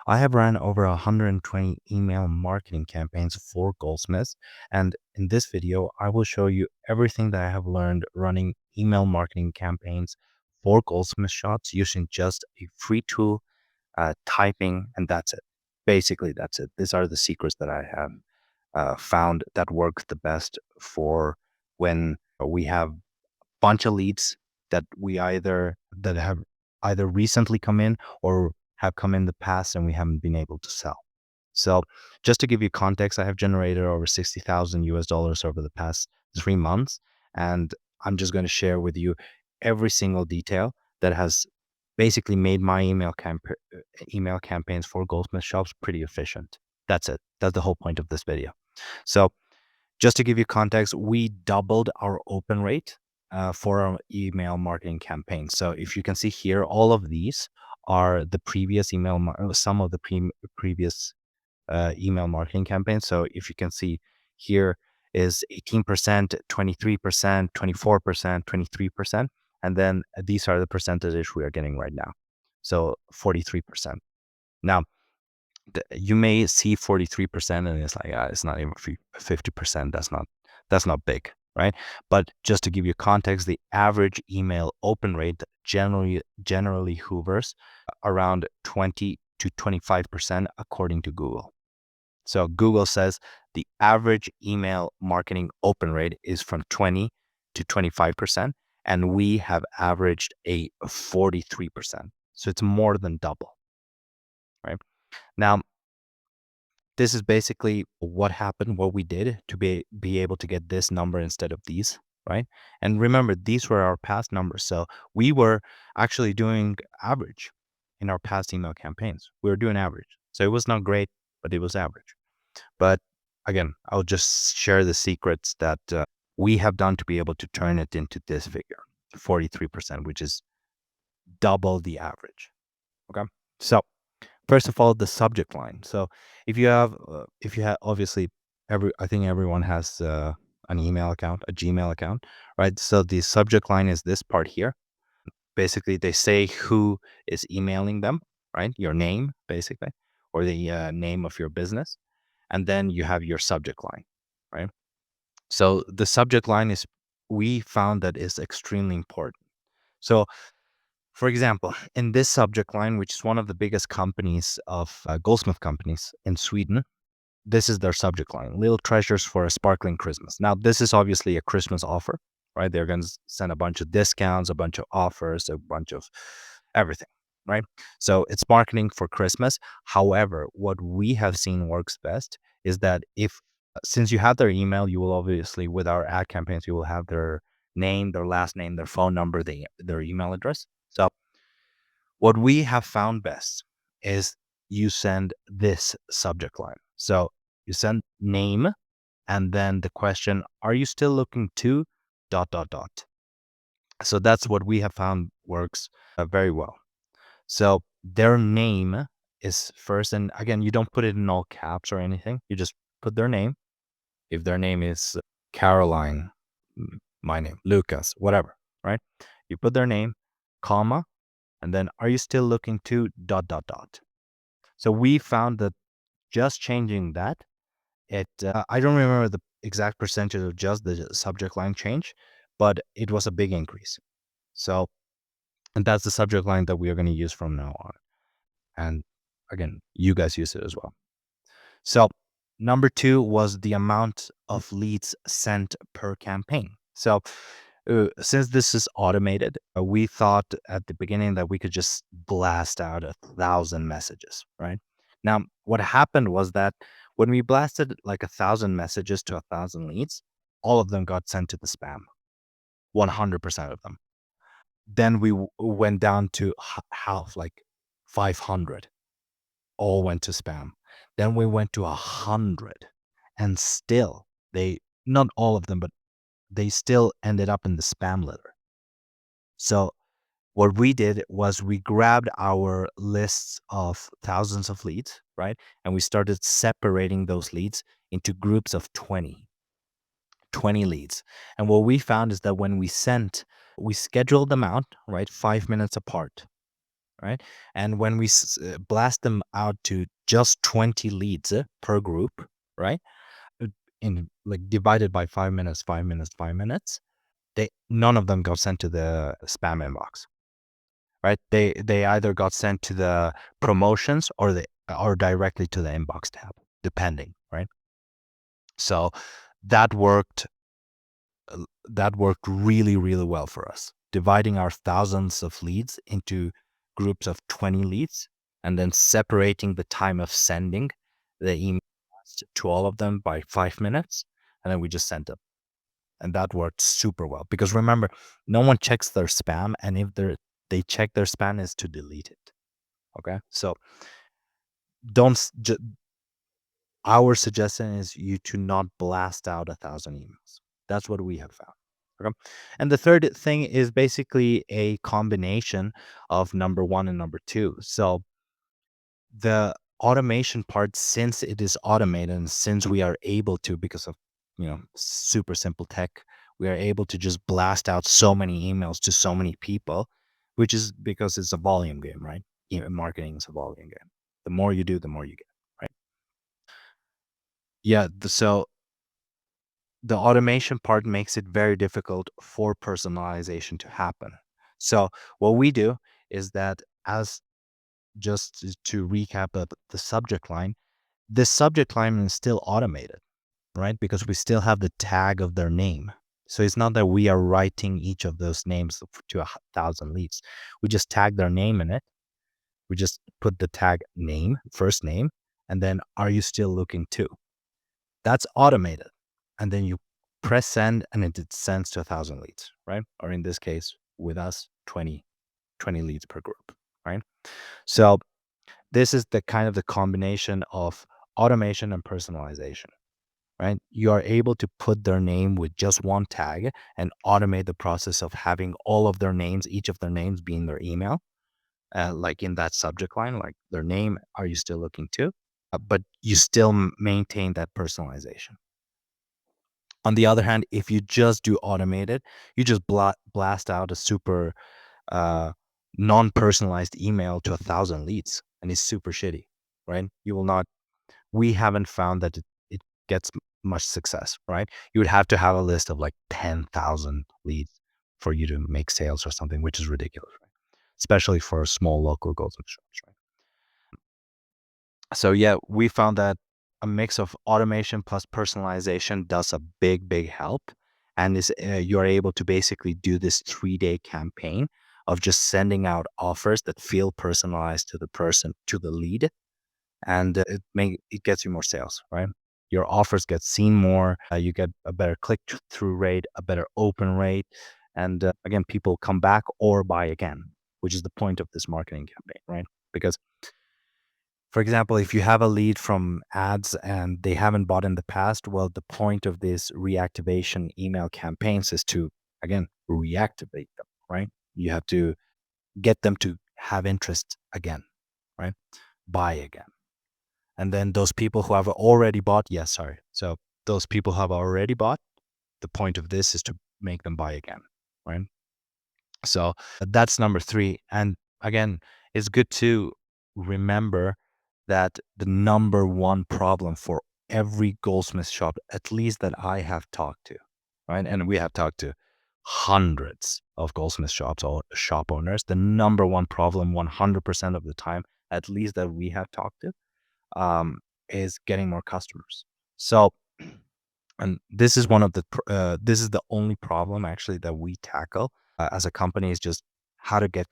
I have ran over 120 email marketing campaigns for Goldsmiths. And in this video, I will show you everything that I have learned running email marketing campaigns for Goldsmith shops using just a free tool, typing, and that's it. Basically, that's it. These are the secrets that I have found that work the best for when we have bunch of leads that have either recently come in or have come in the past and we haven't been able to sell. So just to give you context, I have generated over 60,000 US dollars over the past 3 months. And I'm just going to share with you every single detail that has basically made my email campaigns for Goldsmith shops pretty efficient. That's it. That's the whole point of this video. So just to give you context, we doubled our open rate for our email marketing campaign. So if you can see here, all of these are the previous some of the previous email marketing campaigns. So if you can see here is 18%, 23%, 24%, 23%. And then these are the percentages we are getting right now. So 43%. Now, you may see 43% and it's like, it's not even 50%. That's not big, right? But just to give you context, the average email open rate generally hovers around 20 to 25% according to Google. So Google says the average email marketing open rate is from 20 to 25%, and we have averaged a 43%. So it's more than double, right? Now, this is basically what happened, what we did to be able to get this number instead of these, right? And remember, these were our past numbers. So we were actually doing average in our past email campaigns. We were doing average. So it was not great, but it was average. But again, I'll just share the secrets that we have done to be able to turn it into this figure, 43%, which is double the average. Okay. So first of all, the subject line. So if you have obviously I think everyone has an email account, a Gmail account, right? So the subject line is this part here. Basically, they say who is emailing them, right? Your name, basically, or the name of your business, and then you have your subject line, right? So the subject line we found that is extremely important. So for example, in this subject line, which is one of the biggest companies of Goldsmith companies in Sweden, this is their subject line: "Little treasures for a sparkling Christmas." Now, this is obviously a Christmas offer, right? They're going to send a bunch of discounts, a bunch of offers, a bunch of everything, right? So it's marketing for Christmas. However, what we have seen works best is that since you have their email, you will obviously, with our ad campaigns, you will have their name, their last name, their phone number, their email address. So what we have found best is you send this subject line. So you send name and then the question, are you still looking to dot, dot, dot. So that's what we have found works very well. So their name is first. And again, you don't put it in all caps or anything. You just put their name. If their name is Caroline, my name, Lucas, whatever, right? You put their name, comma, and then are you still looking to dot, dot, dot. So we found that just changing that, I don't remember the exact percentage of just the subject line change, but it was a big increase. So, and that's the subject line that we are going to use from now on. And again, you guys use it as well. So number 2 was the amount of leads sent per campaign. So since this is automated, we thought at the beginning that we could just blast out 1,000 messages, right? Now, what happened was that when we blasted like 1,000 messages to 1,000 leads, all of them got sent to the spam, 100% of them. Then we went down to half, like 500, all went to spam. Then we went to 100, and still not all of them, but they still ended up in the spam litter. So what we did was we grabbed our lists of thousands of leads, right? And we started separating those leads into groups of 20 leads. And what we found is that when we scheduled them out, right, 5 minutes apart, right? And when we blast them out to just 20 leads per group, right? uh, In like divided by 5 minutes, 5 minutes, 5 minutes, they none of them got sent to the spam inbox, right? They either got sent to the promotions or directly to the inbox tab, depending, right? So that worked that worked really, really well for us, dividing our thousands of leads into groups of 20 leads and then separating the time of sending the email to all of them by 5 minutes. And then we just sent them. And that worked super well because remember, no one checks their spam. And if they check their spam, is to delete it. Okay. So don't, our suggestion is you to not blast out 1,000 emails. That's what we have found. Okay. And the third thing is basically a combination of number one and number two. So the automation part, since it is automated and since we are able to, because of, super simple tech, we are able to just blast out so many emails to so many people, which is because it's a volume game, right? Marketing is a volume game. The more you do, the more you get, right? Yeah. So the automation part makes it very difficult for personalization to happen. So what we do is that, as just to recap the subject line, this subject line is still automated, right? Because we still have the tag of their name. So it's not that we are writing each of those names to 1,000 leads. We just tag their name in it. We just put the tag name, first name, and then are you still looking to? That's automated. And then you press send and it sends to 1,000 leads, right? Or in this case, with us, 20 leads per group, right? So this is the kind of the combination of automation and personalization, right? You are able to put their name with just one tag and automate the process of having all of their names, each of their names being their email, like in that subject line, like their name, are you still looking to? But you still maintain that personalization. On the other hand, if you just do automated, you just blast out a super uh, non-personalized email to 1,000 leads, and it's super shitty, right? You will not. We haven't found that it gets much success, right? You would have to have a list of like 10,000 leads for you to make sales or something, which is ridiculous, right? Especially for small local Goldsmith shops, right? So yeah, we found that a mix of automation plus personalization does a big, big help, and is you're able to basically do this 3-day campaign of just sending out offers that feel personalized to the person, to the lead, and it gets you more sales, right? Your offers get seen more. You get a better click through rate, a better open rate, and again, people come back or buy again, which is the point of this marketing campaign, right? Because for example, if you have a lead from ads and they haven't bought in the past, well, the point of this reactivation email campaigns is to, again, reactivate them, right? You have to get them to have interest again, right? Buy again. And then those people who have already bought, yes, sorry. So those people who have already bought, the point of this is to make them buy again, right? So that's number three. And again, it's good to remember that the number one problem for every goldsmith shop, at least that I have talked to, right? And we have talked to hundreds of goldsmith shops or shop owners. The number one problem, 100% of the time, at least that we have talked to, is getting more customers. So, and this is one of this is the only problem actually that we tackle as a company, is just how to get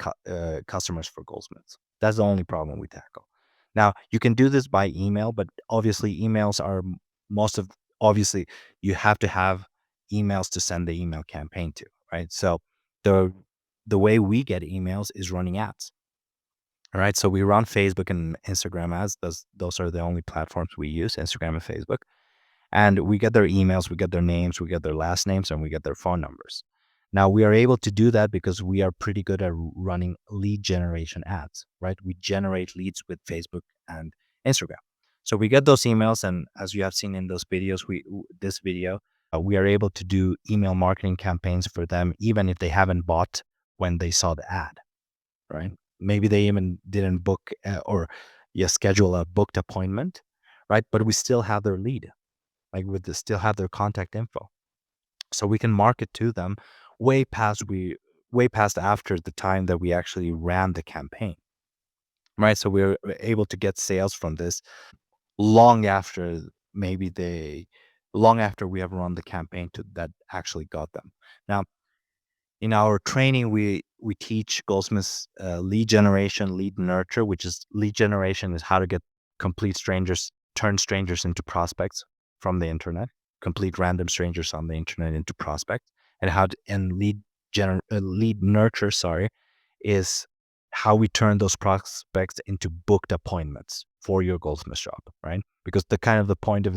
customers for Goldsmiths. That's the only problem we tackle. Now you can do this by email, but obviously emails are most of obviously you have to have emails to send the email campaign to, right? So the the way we get emails is running ads. All right. So we run Facebook and Instagram ads. Those are the only platforms we use, Instagram and Facebook. And we get their emails, we get their names, we get their last names, and we get their phone numbers. Now we are able to do that because we are pretty good at running lead generation ads, right? We generate leads with Facebook and Instagram. So we get those emails, and as you have seen in those videos, this video, we are able to do email marketing campaigns for them, even if they haven't bought when they saw the ad, right? maybe they even didn't book or yeah, schedule a booked appointment, right? But we still have their lead, like still have their contact info. So we can market to them way past we way past after the time that we actually ran the campaign, right? So we're able to get sales from this long after maybe they long after we have run the campaign to that actually got them. Now, in our training, we teach Goldsmiths lead generation, lead nurture, which is lead generation is how to get complete strangers, turn strangers into prospects from the internet, complete random strangers on the internet into prospects, and and lead nurture, sorry, is how we turn those prospects into booked appointments for your Goldsmith shop, right? Because the kind of the point of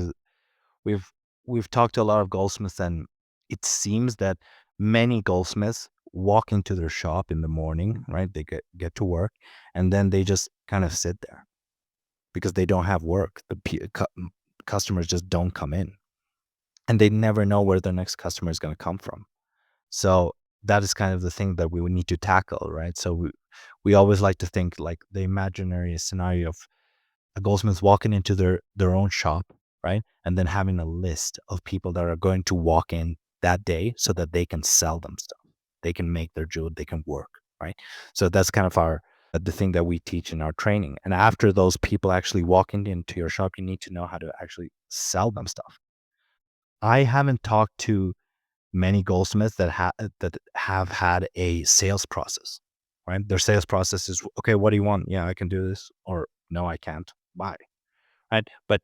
we've we've talked to a lot of goldsmiths, and it seems that many goldsmiths walk into their shop in the morning, right? They get to work, and then they just kind of sit there because they don't have work. Customers just don't come in, and they never know where their next customer is going to come from. So that is kind of the thing that we would need to tackle, right? So we always like to think like the imaginary scenario of a goldsmith walking into their own shop, right? And then having a list of people that are going to walk in that day so that they can sell them stuff. They can make their jewel, they can work, right? So that's kind of our the thing that we teach in our training. And after those people actually walk into your shop, you need to know how to actually sell them stuff. I haven't talked to many goldsmiths that have had a sales process, right? Their sales process is okay. What do you want? Yeah, I can do this, or no, I can't. Buy, right? But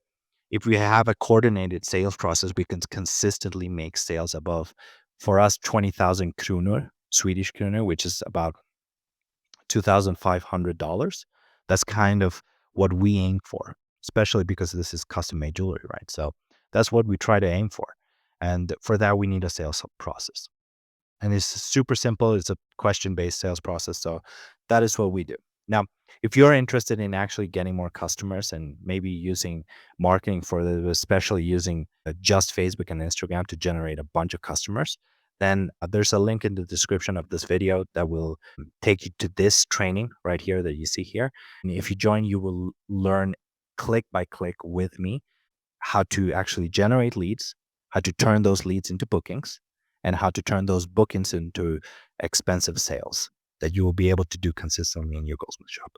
if we have a coordinated sales process, we can consistently make sales above, for us, 20,000 kronor, Swedish kronor, which is about $2,500. That's kind of what we aim for, especially because this is custom made jewelry, right? So that's what we try to aim for. And for that, we need a sales process. And it's super simple. It's a question-based sales process. So that is what we do. Now, if you're interested in actually getting more customers and maybe using marketing for especially using just Facebook and Instagram to generate a bunch of customers, then there's a link in the description of this video that will take you to this training right here that you see here. And if you join, you will learn click by click with me how to actually generate leads, how to turn those leads into bookings, and how to turn those bookings into expensive sales that you will be able to do consistently in your Goldsmith shop.